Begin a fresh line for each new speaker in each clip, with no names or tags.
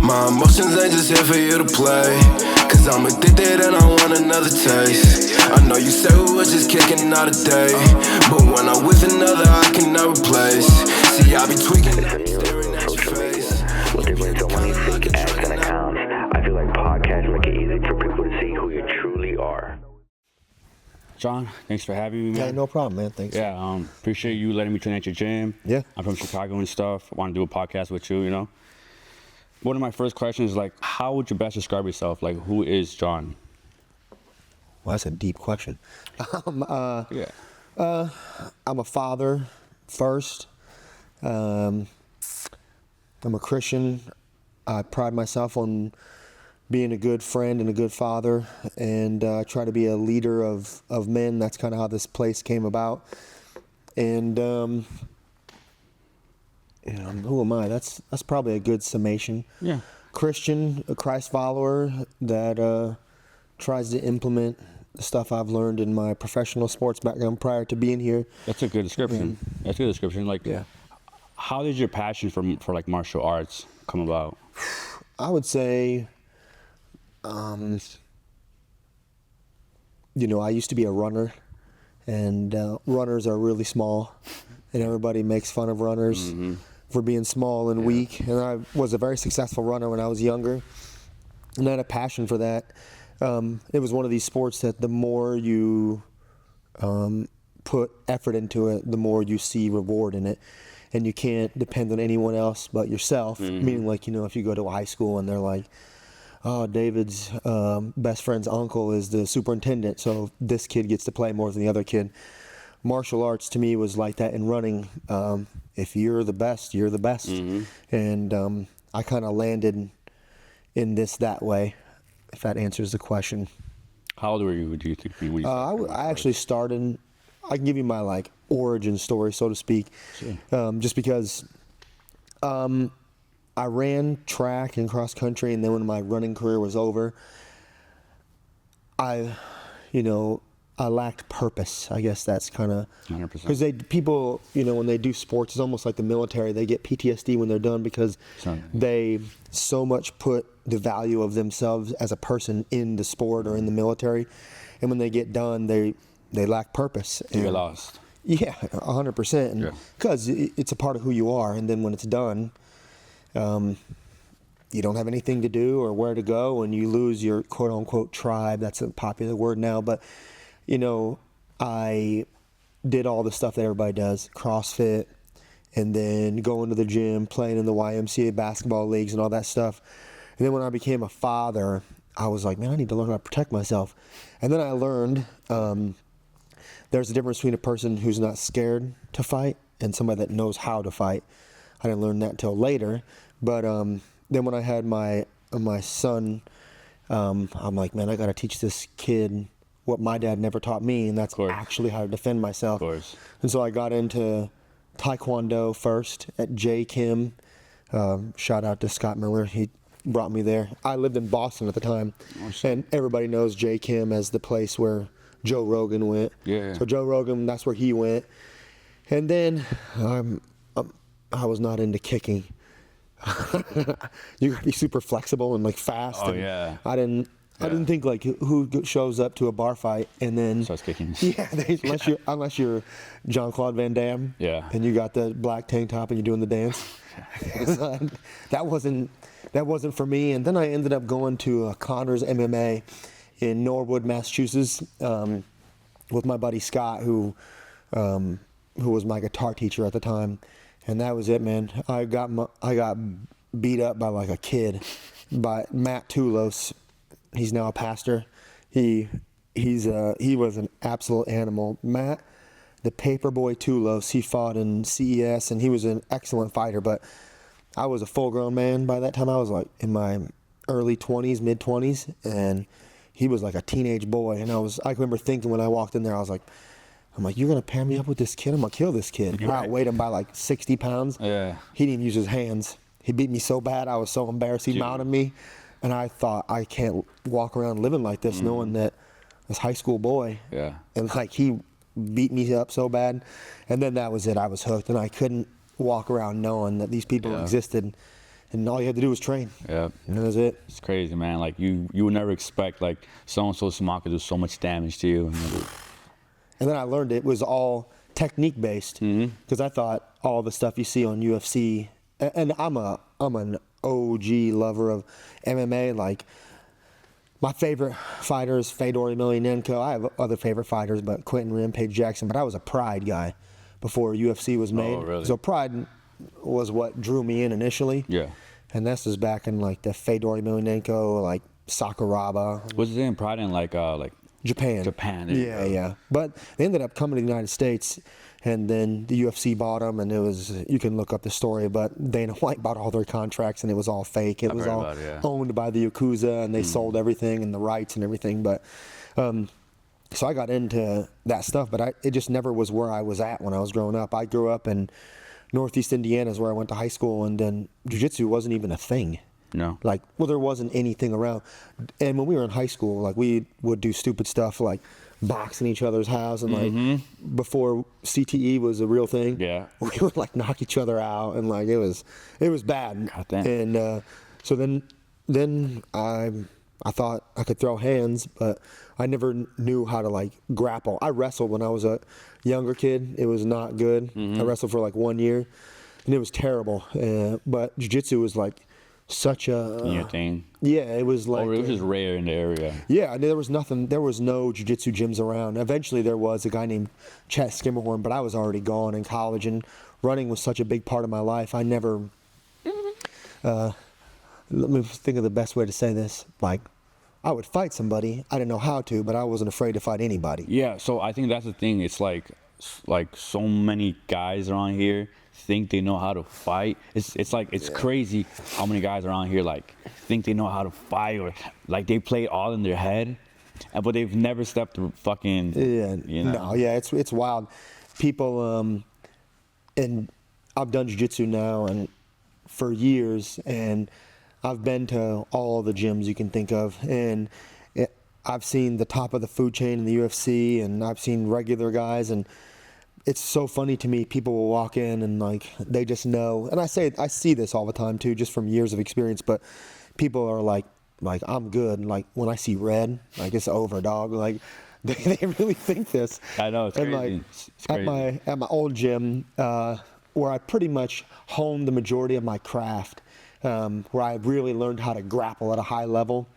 My emotions ain't just here for you to play, cause I'm addicted and I want another taste. I know you say we was just kicking out a day, but when I'm with another I cannot replace. See, I be tweaking, staring at your face.
With the brings so many fake ads and accounts, I feel like podcasts make it easy for people to see who you truly are.
John, thanks for having me, man.
Yeah, no problem, man. Thanks.
Yeah, appreciate you letting me train at your gym.
Yeah.
I'm from Chicago and stuff. I want to do a podcast with you, you know. One of my first questions is, like, how would you best describe yourself? Like, who is John?
Well, that's a deep question.
Yeah.
I'm a father first. I'm a Christian. I pride myself on being a good friend and a good father, and try to be a leader of men. That's kind of how this place came about. And who am I? That's probably a good summation.
Yeah.
Christian, a Christ follower that tries to implement the stuff I've learned in my professional sports background prior to being here.
That's a good description. That's a good description. Like,
Yeah.
How did your passion for like martial arts come about?
I would say, I used to be a runner, and runners are really small, and everybody makes fun of runners for being small and weak. And I was a very successful runner when I was younger, and I had a passion for that. It was one of these sports that the more you put effort into it, the more you see reward in it. And you can't depend on anyone else but yourself. Meaning, like, if you go to a high school and they're like, oh, David's best friend's uncle is the superintendent, so this kid gets to play more than the other kid. Martial arts to me was like that in running. If you're the best, you're the best. And I kind of landed in this that way, if that answers the question.
How old were you, do you think? When you
I actually started, I can give you my origin story, so to speak.
Sure.
Just because I ran track and cross country, and then when my running career was over, I lacked purpose. I guess that's kind of
100%.
because people, when they do sports, it's almost like the military. They get PTSD when they're done because they so much put the value of themselves as a person in the sport or in the military, and when they get done, they lack purpose.
You're lost.
Yeah, 100%. And because it's a part of who you are, and then when it's done, you don't have anything to do or where to go, and you lose your quote-unquote tribe. That's a popular word now, but I did all the stuff that everybody does, CrossFit, and then going to the gym, playing in the YMCA basketball leagues and all that stuff. And then when I became a father, I was like, man, I need to learn how to protect myself. And then I learned there's a difference between a person who's not scared to fight and somebody that knows how to fight. I didn't learn that until later. But then when I had my son, I'm like, man, I got to teach this kid what my dad never taught me, and that's actually how to defend myself.
Of course. And
so I got into Taekwondo first at J Kim. Shout out to Scott Miller. He brought me there. I lived in Boston at the time, and everybody knows J Kim as the place where Joe Rogan went.
Yeah.
So Joe Rogan, that's where he went. And then I was not into kicking. You gotta be super flexible and fast.
Oh,
and
yeah.
I didn't think who shows up to a bar fight and then
starts kicking.
Yeah, unless you're Jean-Claude Van Damme.
Yeah.
And you got the black tank top and you're doing the dance. That wasn't for me. And then I ended up going to Connors MMA in Norwood, Massachusetts, with my buddy Scott, who was my guitar teacher at the time. And that was it, man. I got beat up by a kid, by Matt Toulos. He's now a pastor. He was an absolute animal. Matt, the Paperboy Toulos, he fought in CES, and he was an excellent fighter. But I was a full-grown man by that time. I was in my early 20s, mid-20s, and he was like a teenage boy. And I remember thinking when I walked in there, I'm like, you're going to pair me up with this kid? I'm going to kill this kid. I outweighed him by 60 pounds.
Yeah.
He didn't use his hands. He beat me so bad. I was so embarrassed. He mounted me. And I thought, I can't walk around living like this knowing that this high school boy.
Yeah.
And he beat me up so bad. And then that was it. I was hooked. And I couldn't walk around knowing that these people existed. and all you had to do was train.
Yeah.
And that was it.
It's crazy, man. Like you would never expect like someone so small could do so much damage to you.
And then I learned it was all technique based, because I thought all the stuff you see on UFC, and I'm an OG lover of MMA. Like my favorite fighter is Fedor Emelianenko. I have other favorite fighters, but Quentin Rampage Jackson. But I was a Pride guy before UFC was made.
Oh, really?
So Pride was what drew me in initially.
Yeah.
And this is back in like the Fedor Emelianenko, like Sakuraba.
What's his name? Pride in like
Japan.
Japan. There you
Yeah,
go.
yeah. But they ended up coming to the United States, and then the UFC bought them, and it was, you can look up the story, but Dana White bought all their contracts, and it was all fake. It
I've
was
heard
all
about it, yeah.
owned by the Yakuza, and they sold everything and the rights and everything. But so I got into that stuff, but it just never was where I was at when I was growing up. I grew up in Northeast Indiana, is where I went to high school, and then jiu-jitsu wasn't even a thing.
No.
Like, well, there wasn't anything around. And when we were in high school, like, we would do stupid stuff like boxing each other's house, and like before CTE was a real thing.
Yeah.
We would like knock each other out, and like it was bad.
God damn.
And so then I thought I could throw hands, but I never knew how to like grapple. I wrestled when I was a younger kid. It was not good. I wrestled for like 1 year, and it was terrible. But jiu-jitsu was like such a
Your thing.
yeah, it was like
Oh, it was just rare in the area.
yeah, I mean, there was no jiu-jitsu gyms around. Eventually there was a guy named Chet Skimmerhorn, but I was already gone in college, and running was such a big part of my life. I never let me think of the best way to say this. Like, I would fight somebody. I didn't know how to, but I wasn't afraid to fight anybody.
Yeah, so I think that's the thing. It's like so many guys around here think they know how to fight. It's crazy how many guys around here like think they know how to fight, or like they play all in their head, but they've never stepped through fucking.
Yeah,
you know?
no, yeah, it's wild. People, and I've done jiu-jitsu now and for years, and I've been to all the gyms you can think of, and I've seen the top of the food chain in the UFC, and I've seen regular guys, and it's so funny to me. People will walk in and like they just know, and I see this all the time too, just from years of experience. But people are like I'm good. Like when I see red, like it's over, dog. Like they really think this.
I know, it's
and
crazy.
like
It's crazy.
at my old gym, where I pretty much honed the majority of my craft, where I really learned how to grapple at a high level,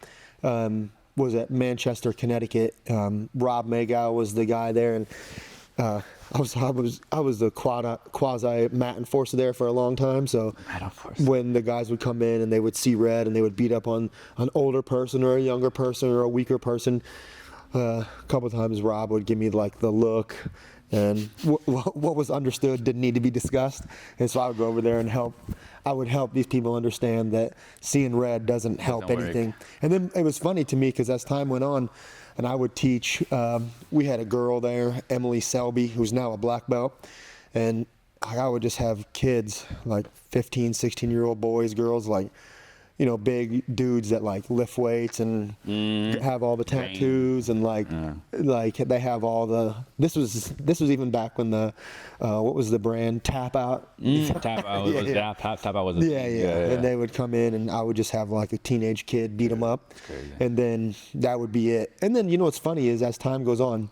was at Manchester, Connecticut. Rob Magow was the guy there, and I was the quasi mat enforcer there for a long time. So
Mat enforcer.
when the guys would come in and they would see red and they would beat up on an older person or a younger person or a weaker person, a couple of times Rob would give me like the look, and what was understood didn't need to be discussed. And so I would go over there and help. I would help these people understand that seeing red doesn't help
Doesn't work.
anything. And then it was funny to me because as time went on, and I would teach, we had a girl there, Emily Selby, who's now a black belt, and I would just have kids, like 15, 16-year-old boys, girls, like, you know, big dudes that like lift weights and have all the tattoos and like they have all the. This was even back when the what was the brand Tap Out?
Tap out.
Yeah.
Tap out was a
Yeah. And they would come in, and I would just have like a teenage kid beat them up,
crazy.
and then that would be it. And then you know what's funny is as time goes on,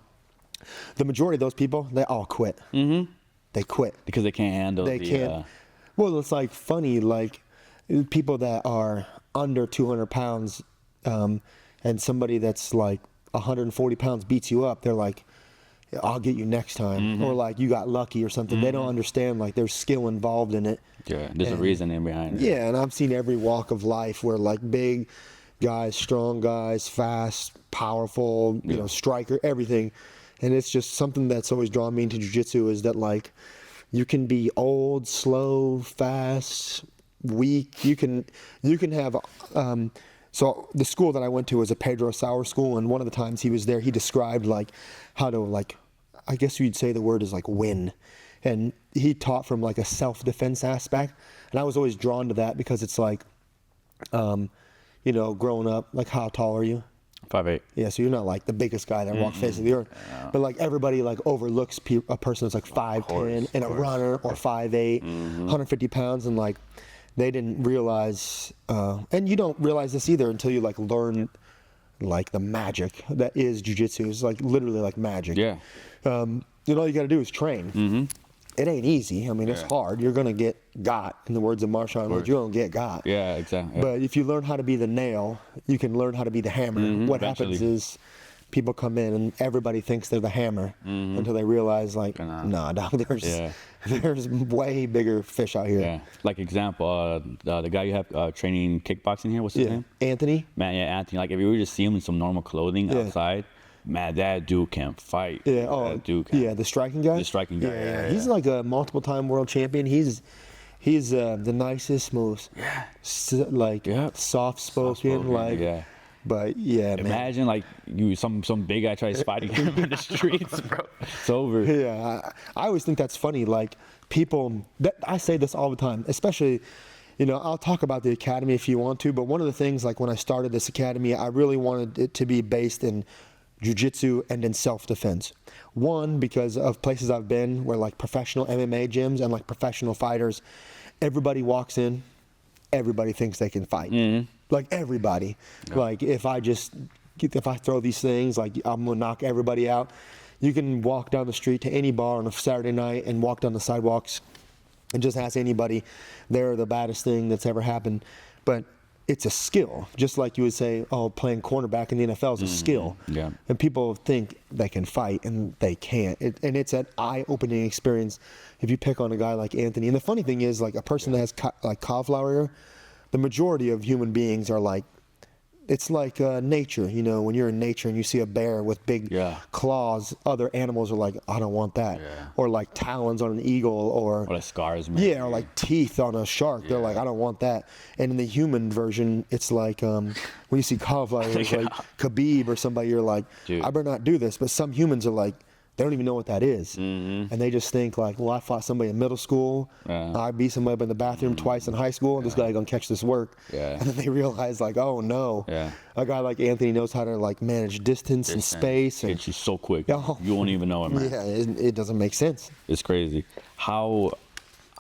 the majority of those people, they all quit. Mm-hmm. They quit.
because they can't handle
They
the
can't. Well, it's like funny, like people that are under 200 pounds, and somebody that's like 140 pounds beats you up, they're like, I'll get you next time, or like you got lucky or something. They don't understand like there's skill involved in it.
yeah, there's a reasoning behind it.
Yeah, and I've seen every walk of life where like big guys, strong guys, fast, powerful, you know, striker, everything. And it's just something that's always drawn me into jiu-jitsu is that like you can be old, slow, fast, weak. You can have so the school that I went to was a Pedro Sauer school, and one of the times he was there, he described like how to like, I guess you'd say the word is like win. And he taught from like a self-defense aspect. And I was always drawn to that because it's like, you know, growing up, like how tall are you?
5'8".
Yeah, so you're not like the biggest guy that walks face of the earth, but like everybody like overlooks a person that's like 5'10" and a runner or 5'8", 150 pounds, and like they didn't realize, and you don't realize this either until you like learn like the magic that is jiu-jitsu. It's like literally like magic.
Yeah.
You know, all you got to do is train.
Mm-hmm.
It ain't easy. I mean, it's hard. You're gonna get got, in the words of Marshawn Lynch. You're gonna get got.
Yeah, exactly.
But if you learn how to be the nail, you can learn how to be the hammer. What happens is people come in and everybody thinks they're the hammer until they realize, like, nah, dog, there's way bigger fish out here.
Yeah. Like example, the guy you have training kickboxing here, what's his name?
Anthony.
Man, yeah, Anthony. Like if you were to see him in some normal clothing outside, man, that dude can fight.
Yeah.
That dude can.
Yeah, the striking guy.
The striking guy. Yeah.
He's like a multiple-time world champion. He's the nicest, most soft-spoken, like. But yeah, man.
Imagine like you, some big guy tries fighting him in the streets, bro. It's over.
Yeah, I always think that's funny. Like people, I say this all the time, especially, you know, I'll talk about the academy if you want to. But one of the things, like when I started this academy, I really wanted it to be based in jiu-jitsu and in self-defense. One, because of places I've been where like professional MMA gyms and like professional fighters, everybody walks in, everybody thinks they can fight. Like everybody. Like if I throw these things, like I'm gonna knock everybody out. You can walk down the street to any bar on a Saturday night and walk down the sidewalks and just ask anybody. They're the baddest thing that's ever happened. But it's a skill, just like you would say, oh, playing cornerback in the NFL is a skill.
Yeah.
And people think they can fight, and they can't. And it's an eye-opening experience if you pick on a guy like Anthony. And the funny thing is, like a person that has like cauliflower ear, the majority of human beings are like, it's like nature. You know, when you're in nature and you see a bear with big claws, other animals are like, I don't want that. Or like talons on an eagle, or
like scars, man.
or like teeth on a shark. They're like, I don't want that. And in the human version, it's like when you see cauliflower, it's like Khabib or somebody, you're like, I better not do this. But some humans are like, they don't even know what that is. And they just think like, well, I fought somebody in middle school. I beat somebody up in the bathroom twice in high school. And this guy gonna catch this work. And then they realize like, oh no, a guy like Anthony knows how to like manage distance and space. And
Hits you so quick. You won't even know it, man.
Yeah, it doesn't make sense.
It's crazy. How,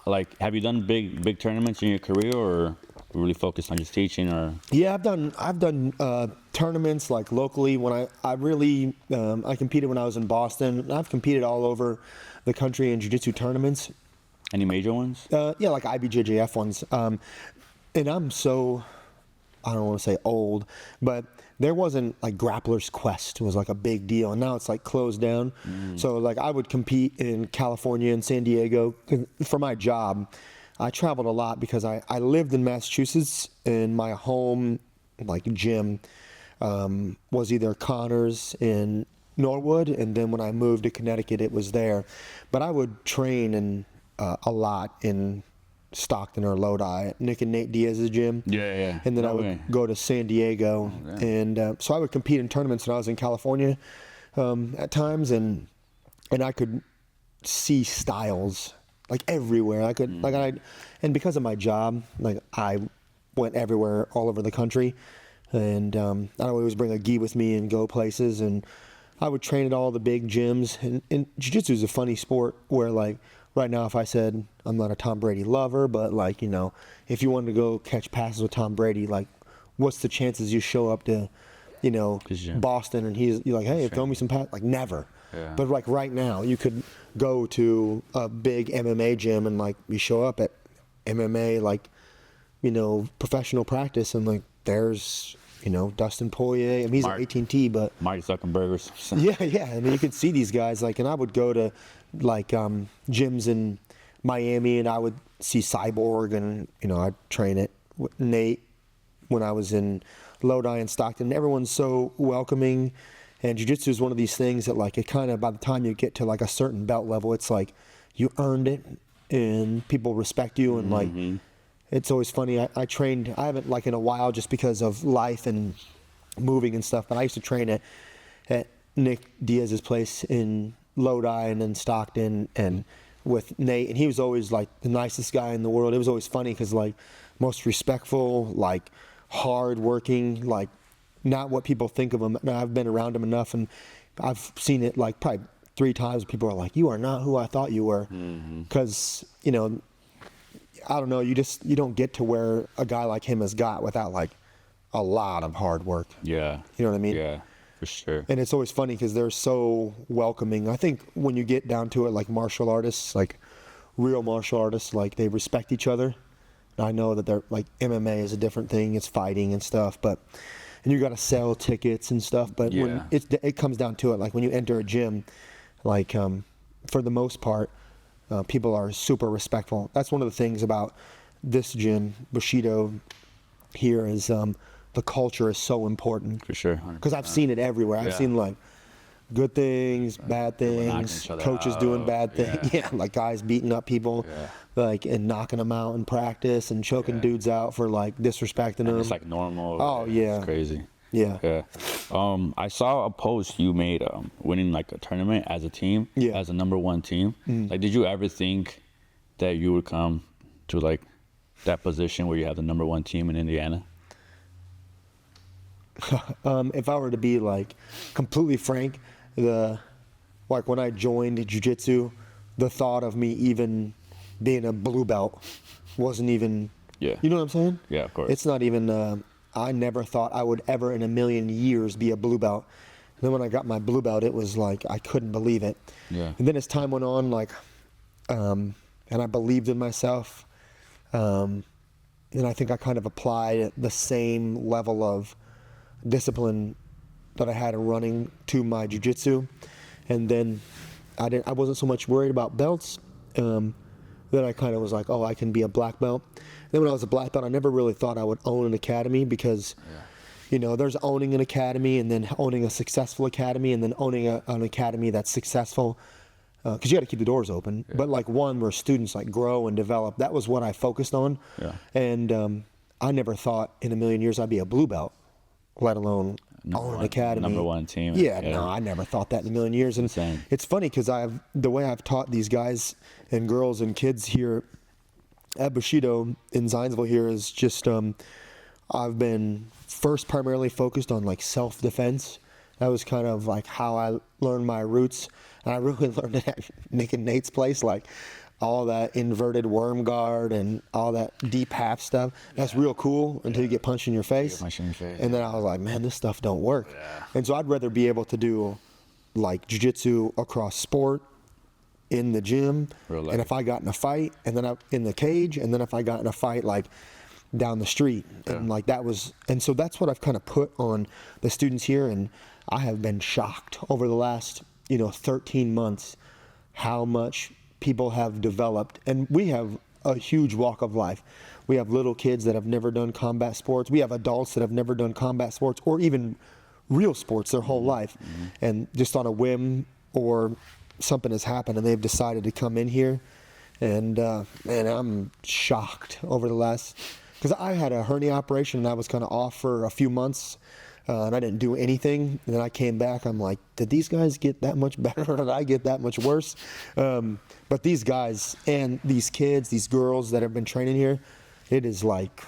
like, have you done big tournaments in your career, or really focused on just teaching? Or
yeah, I've done tournaments like locally. When I really I competed when I was in Boston. I've competed all over the country in jiu-jitsu tournaments.
Any major ones?
Yeah, like IBJJF ones. And I'm so, I don't want to say old, but there wasn't like Grappler's Quest was like a big deal, and now it's like closed down. So like I would compete in California and San Diego for my job. I traveled a lot because I lived in Massachusetts, and my home like gym was either Connors in Norwood, and then when I moved to Connecticut, it was there. But I would train in a lot in Stockton or Lodi, Nick and Nate Diaz's gym. And then I would go to San Diego, and so I would compete in tournaments when I was in California at times, and I could see styles like everywhere. I could and because of my job, like I went everywhere, all over the country, and I would always bring a gi with me and go places, and I would train at all the big gyms. And jiu-jitsu is a funny sport where like right now, if I said I'm not a Tom Brady lover, but like, you know, if you wanted to go catch passes with Tom Brady, like what's the chances you show up to, you know, Boston and you're like, hey, throw me some passes? Like never. But like right now, you could go to a big MMA gym and like you show up at MMA, like, you know, professional practice, and like there's, you know, Dustin Poirier. I mean, he's at AT&T, but
Mark Zuckerberg or something.
Yeah. I mean, you could see these guys like, and I would go to like gyms in Miami, and I would see Cyborg, and you know, I'd train at Nate when I was in Lodi and Stockton. Everyone's so welcoming. And jiu-jitsu is one of these things that like it kind of, by the time you get to like a certain belt level, it's like you earned it and people respect you. And like it's always funny. I trained, I haven't like in a while just because of life and moving and stuff, but I used to train at Nick Diaz's place in Lodi and then Stockton and with Nate, and he was always like the nicest guy in the world. It was always funny because like most respectful, like hard working, like not what people think of him. Now, I've been around him enough, and I've seen it like probably 3 times. People are like, you are not who I thought you were. Because, you know, I don't know, you don't get to where a guy like him has got without like a lot of hard work.
Yeah.
You know what I mean?
Yeah, for sure.
And it's always funny because they're so welcoming. I think when you get down to it, like martial artists, like real martial artists, like they respect each other. And I know that they're like MMA is a different thing. It's fighting and stuff, and you got to sell tickets and stuff. But when it comes down to it, like when you enter a gym, like for the most part, people are super respectful. That's one of the things about this gym, Bushido, here is the culture is so important.
For sure.
Because I've seen it everywhere. I've seen like good things, bad things, coaches doing bad things. Yeah, like guys beating up people, like and knocking them out in practice and choking dudes out for like disrespecting them.
It's like normal.
Oh yeah.
It's crazy.
Yeah.
Yeah. I saw a post you made winning like a tournament as a team, as a #1 team. Like, did you ever think that you would come to like that position where you have the #1 team in Indiana?
If I were to be like completely frank, like when I joined jiu-jitsu, the thought of me even being a blue belt wasn't even, you know what I'm saying?
Yeah, of course.
It's not even, I never thought I would ever in a million years be a blue belt. And then when I got my blue belt, it was like, I couldn't believe it.
Yeah.
And then as time went on, like, and I believed in myself, and I think I kind of applied the same level of discipline that I had in running to my jiu-jitsu, and then I wasn't so much worried about belts. Then I kind of was like, oh, I can be a black belt. Then when I was a black belt, I never really thought I would own an academy because, you know, there's owning an academy and then owning a successful academy and then owning an academy that's successful, because you got to keep the doors open. But like one where students like grow and develop, that was what I focused on. And I never thought in a million years I'd be a blue belt, let alone own an academy.
#1 team.
No, I never thought that in a million years. And
Insane.
it's funny because the way I've taught these guys and girls and kids here at Bushido in Zionsville here is just I've been first primarily focused on like self-defense. That was kind of like how I learned my roots, and I really learned it at Nick and Nate's place, like all that inverted worm guard and all that deep half stuff. That's real cool until you get punched in your face. And then I was like, man, this stuff don't work. And so I'd rather be able to do like jiu-jitsu across sport, in the gym, and if I got in a fight, and then in the cage, and then if I got in a fight like down the street, and like that was, and so that's what I've kind of put on the students here, and I have been shocked over the last 13 months how much people have developed, and we have a huge walk of life. We have little kids that have never done combat sports. We have adults that have never done combat sports or even real sports their whole life, and just on a whim or something has happened and they've decided to come in here, and man, I'm shocked over the last, because I had a hernia operation and I was kind of off for a few months, and I didn't do anything, and then I came back. I'm like, did these guys get that much better or did I get that much worse? But these guys and these kids, these girls that have been training here, it is like,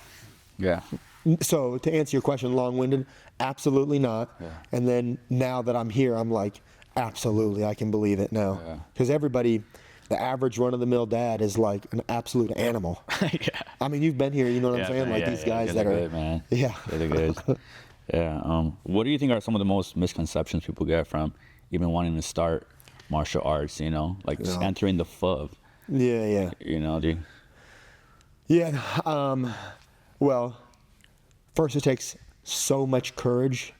so to answer your question, long-winded, absolutely not. And then now that I'm here, I'm like, absolutely, I can believe it now. Because everybody, the average run-of-the-mill dad is like an absolute animal. I mean, you've been here, you know what I'm saying? Like these guys that are
good, man.
They're
good. What do you think are some of the most misconceptions people get from even wanting to start martial arts, like just entering the FUV?
Well, first it takes so much courage.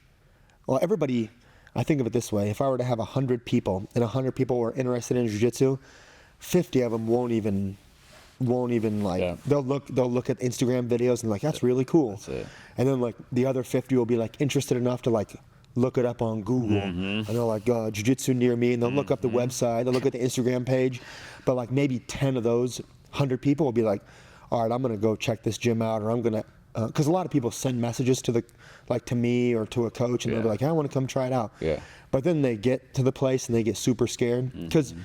Well, everybody, I think of it this way: if I were to have 100 people, and 100 people were interested in jiu-jitsu, 50 of them won't even like, they'll look at Instagram videos and like, that's really cool.
That's it.
And then like the other 50 will be like interested enough to like look it up on Google, and they're like, jiu-jitsu near me, and they'll look up the website, they'll look at the Instagram page, but like maybe 10 of those 100 people will be like, all right, I'm gonna go check this gym out, or I'm gonna, because a lot of people send messages to to me or to a coach, and they'll be like, hey, I want to come try it out. But then they get to the place and they get super scared, because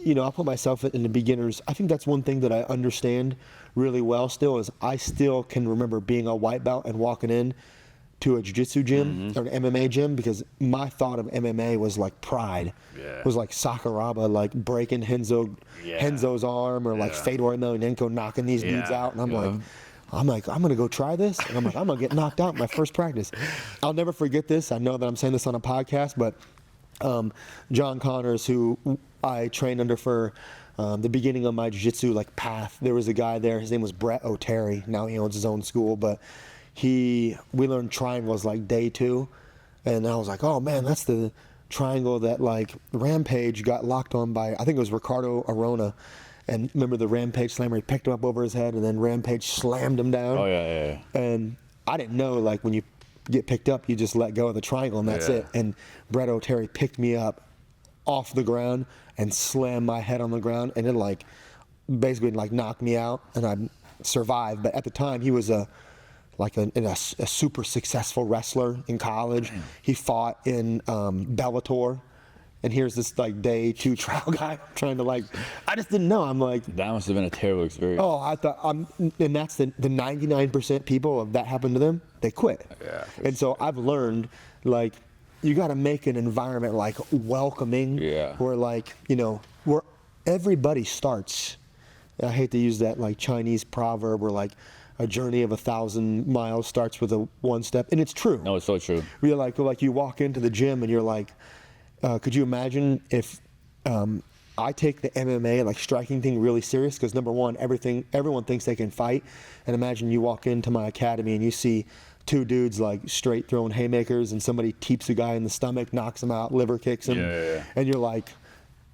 I'll put myself in the beginners. I think that's one thing that I understand really well still, is I still can remember being a white belt and walking in to a jiu-jitsu gym or an MMA gym, because my thought of MMA was like pride.
Yeah.
It was like Sakuraba, like breaking Henzo's arm, or like Fedor Emelianenko knocking these dudes out. And I'm like, I'm going to go try this. And I'm like, I'm going to get knocked out in my first practice. I'll never forget this. I know that I'm saying this on a podcast, but John Connors, who I trained under for the beginning of my jiu-jitsu like path, there was a guy there. His name was Brett O'Terry. Now he owns his own school, but we learned triangles like day 2, and I was like, oh man, that's the triangle that like Rampage got locked on by, I think it was Ricardo Arona. And remember the Rampage slammer? He picked him up over his head, and then Rampage slammed him down.
Oh yeah.
And I didn't know, like, when you get picked up, you just let go of the triangle and that's it. And Brett O'Terry picked me up off the ground and slammed my head on the ground, and it like basically like knocked me out, and I survived. But at the time, he was a super successful wrestler in college. He fought in Bellator. And here's this like day 2 trial guy trying to like, I just didn't know. I'm like,
that must have been a terrible experience.
Oh, I thought, and that's the 99% people of that happened to them, they quit.
Yeah.
And so I've learned, like, you got to make an environment like welcoming, where like, you know, where everybody starts. I hate to use that like Chinese proverb where like a journey of 1,000 miles starts with a 1 step, and it's true.
No, it's so true.
We're like you walk into the gym and you're like, could you imagine if I take the MMA like striking thing really serious? Because number one, everyone thinks they can fight, and imagine you walk into my academy and you see 2 dudes like straight throwing haymakers, and somebody teeps a guy in the stomach, knocks him out, liver kicks him, and you're like,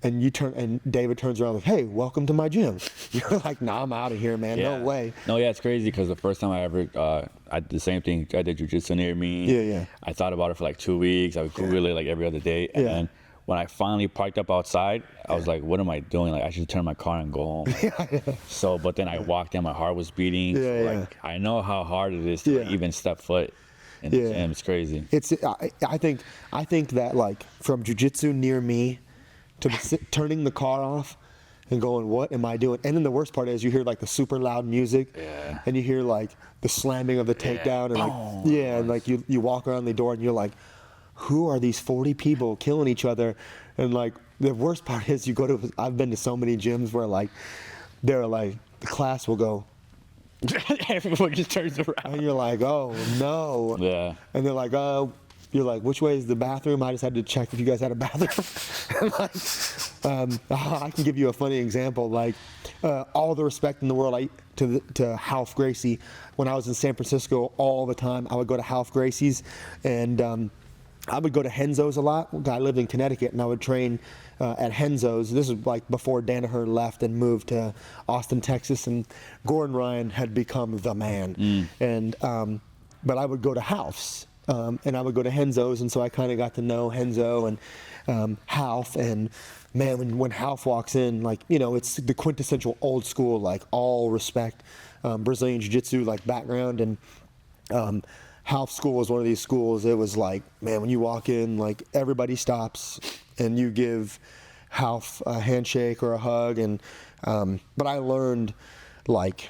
and you turn, and David turns around like, hey, welcome to my gym. You're like, nah, I'm out of here, man. No way.
No, it's crazy, because the first time I ever, I did the same thing. I did jiu-jitsu near me.
Yeah.
I thought about it for like 2 weeks. I would Google it like every other day. And then when I finally parked up outside, I was like, what am I doing? Like, I should turn my car and go home. So, but then I walked in, my heart was beating. I know how hard it is to even step foot in the gym. It's crazy.
I think that like from jiu-jitsu near me to turning the car off and going, what am I doing? And then the worst part is you hear like the super loud music, and you hear like the slamming of the takedown, and like, and like you walk around the door and you're like, who are these 40 people killing each other? And like the worst part is I've been to so many gyms where like they're like, the class will go,
everyone just turns around,
and you're like, oh no. And they're like, oh, you're like, which way is the bathroom? I just had to check if you guys had a bathroom. I can give you a funny example. Like, all the respect in the world to Half Gracie. When I was in San Francisco, all the time, I would go to Half Gracie's, and I would go to Henzo's a lot. I lived in Connecticut, and I would train at Henzo's. This is like before Danaher left and moved to Austin, Texas, and Gordon Ryan had become the man. And but I would go to Half's. And I would go to Henzo's, and so I kind of got to know Henzo and Half. And man, when Half walks in, like, you know, it's the quintessential old school, like all respect Brazilian Jiu-Jitsu like background. And Half school was one of these schools. It was like, man, when you walk in, like everybody stops and you give Half a handshake or a hug. And but I learned like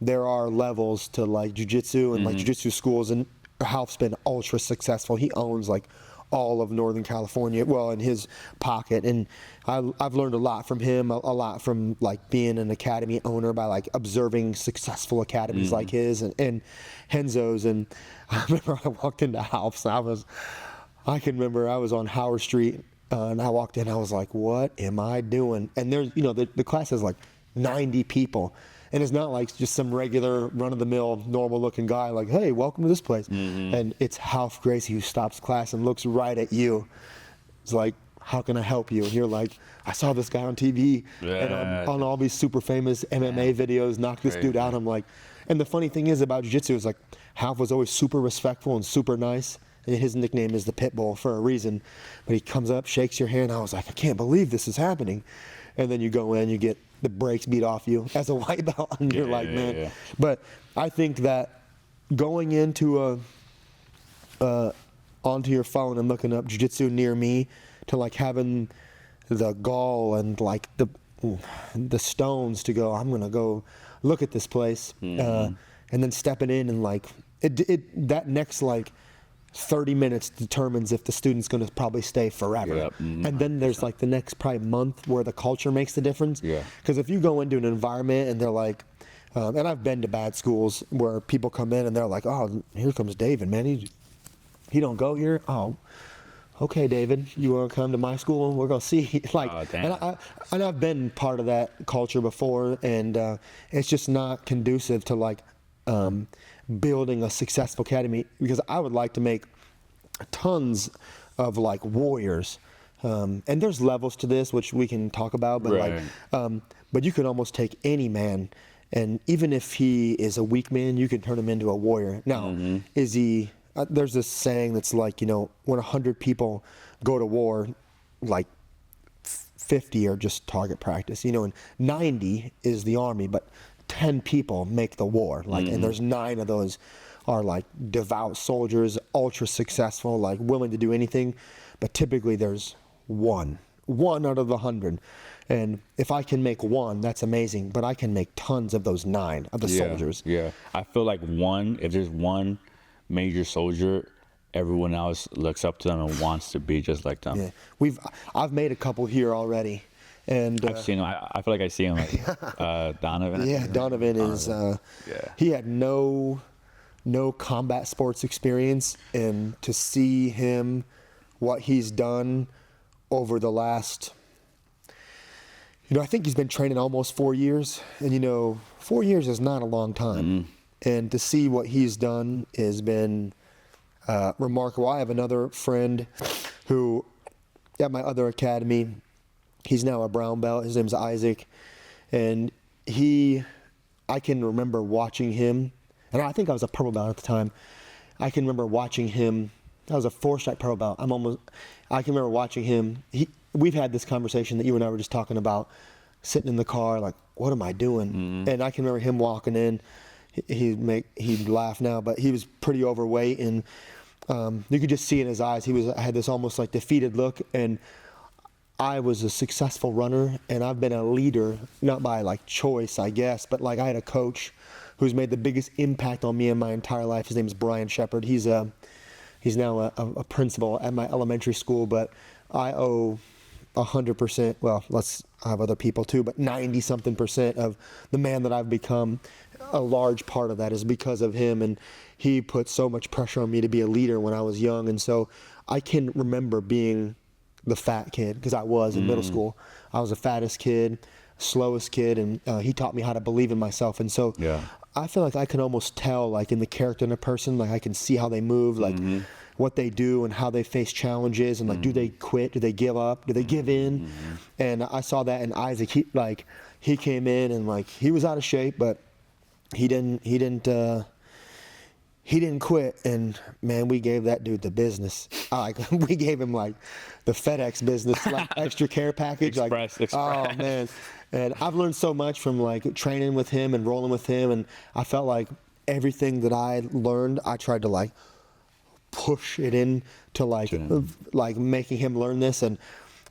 there are levels to like Jiu-Jitsu and like Jiu-Jitsu schools, and Half's been ultra successful. He owns like all of Northern California, well, in his pocket. And I've learned a lot from him, a lot from like being an academy owner by like observing successful academies like his and Henzo's. And I remember I walked into Half's, and I can remember I was on Howard Street, and I walked in, I was like, what am I doing? And there's, you know, the class has like 90 people. And it's not like just some regular run-of-the-mill, normal-looking guy like, hey, welcome to this place. And it's Half Gracie who stops class and looks right at you. It's like, how can I help you? And you're like, I saw this guy on TV and on all these super famous MMA videos, knock this dude out. I'm like, and the funny thing is about Jiu-Jitsu is like, Half was always super respectful and super nice. And his nickname is the Pitbull for a reason. But he comes up, shakes your hand. I was like, I can't believe this is happening. And then you go in, you get the brakes beat off you as a white belt, and you're like, man. But I think that going into onto your phone and looking up jiu-jitsu near me, to like having the gall and like the stones to go, I'm gonna go look at this place, and then stepping in and like that next like 30 minutes determines if the student's going to probably stay forever.
Yep.
And then there's like the next probably month where the culture makes the difference.
Yeah.
Because if you go into an environment and they're like, and I've been to bad schools where people come in and they're like, oh, here comes David, man. He don't go here. Oh, okay, David, you want to come to my school? We're gonna see. Like, and I've been part of that culture before, and it's just not conducive to like building a successful academy, because I would like to make tons of like warriors, and there's levels to this which we can talk about, but but you can almost take any man, and even if he is a weak man, you can turn him into a warrior. Now, is he? There's this saying that's like, when 100 people go to war, like 50 are just target practice, and 90 is the army, but 10 people make the war, like, and there's 9 of those are like devout soldiers, ultra successful, like willing to do anything, but typically there's one out of the 100. And if I can make one, that's amazing, but I can make tons of those 9 of the soldiers.
Yeah, I feel like if there's one major soldier, everyone else looks up to them and wants to be just like them.
Yeah, I've made a couple here already, and
I've seen him. I feel like I see him, like Donovan.
Yeah, Donovan is. He had no combat sports experience, and to see him, what he's done over the last, I think he's been training almost 4 years, and 4 years is not a long time. And to see what he's done has been remarkable. I have another friend who, at my other academy, he's now a brown belt. His name's Isaac. And I can remember watching him, and I think I was a purple belt at the time. I can remember watching him. I was a 4-stripe purple belt. I can remember watching him. We've had this conversation that you and I were just talking about, sitting in the car, like, what am I doing? And I can remember him walking in. He'd laugh now, but he was pretty overweight, and you could just see in his eyes had this almost like defeated look. And I was a successful runner, and I've been a leader, not by like choice, I guess, but like I had a coach who's made the biggest impact on me in my entire life. His name is Brian Shepard. He's now a principal at my elementary school, but I owe 100%. Well, I have other people too, but 90-something% of the man that I've become, a large part of that is because of him, and he put so much pressure on me to be a leader when I was young. And so I can remember being the fat kid, because I was in middle school. I was the fattest kid, slowest kid, and he taught me how to believe in myself. And so I feel like I can almost tell, like, in the character in a person, like I can see how they move, like what they do and how they face challenges, and like, do they quit? Do they give up? Do they give in? And I saw that in Isaac. He came in and like he was out of shape, but he didn't quit, and man, we gave that dude the business. We gave him like the FedEx business, like extra care package,
Express.
Oh man. And I've learned so much from like training with him and rolling with him, and I felt like everything that I learned, I tried to like push it in to like making him learn this, and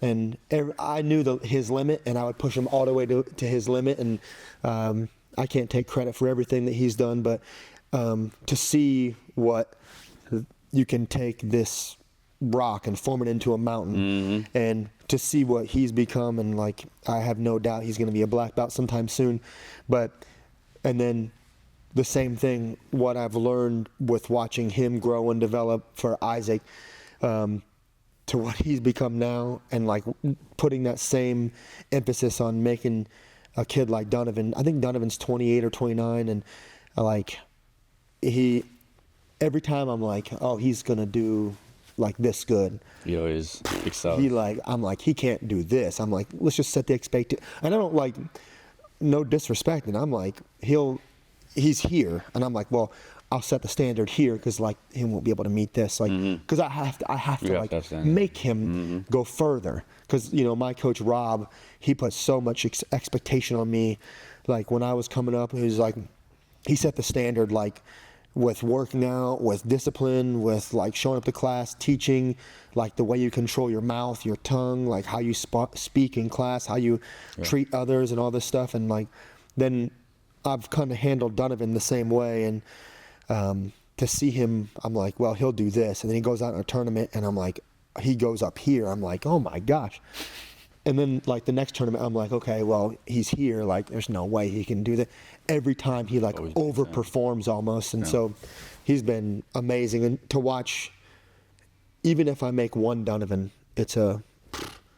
I knew his limit, and I would push him all the way to his limit. And I can't take credit for everything that he's done, but to see what you can take this rock and form it into a mountain, and to see what he's become, and like I have no doubt he's going to be a black belt sometime soon. And then the same thing, what I've learned with watching him grow and develop for Isaac, to what he's become now, and like putting that same emphasis on making a kid like Donovan. I think Donovan's 28 or 29, and like every time I'm like, oh, he's gonna do like this good.
He always excels.
I'm like, he can't do this. I'm like, let's just set the expectation. And I don't like, no disrespect, and I'm like, he's here, and I'm like, well, I'll set the standard here, because like he won't be able to meet this, like, because I have to like make him go further, because my coach Rob, he put so much expectation on me. Like when I was coming up, he set the standard, like with working out, with discipline, with like showing up to class, teaching, like the way you control your mouth, your tongue, like how you speak in class, how you treat others, and all this stuff. And like then I've kind of handled Donovan the same way, and to see him, I'm like, well, he'll do this. And then he goes out in a tournament, and I'm like, he goes up here. I'm like, oh my gosh. And then like the next tournament, I'm like, okay, well, he's here. Like, there's no way he can do that. Every time he like overperforms almost. And so he's been amazing. And to watch, even if I make one Donovan, it's a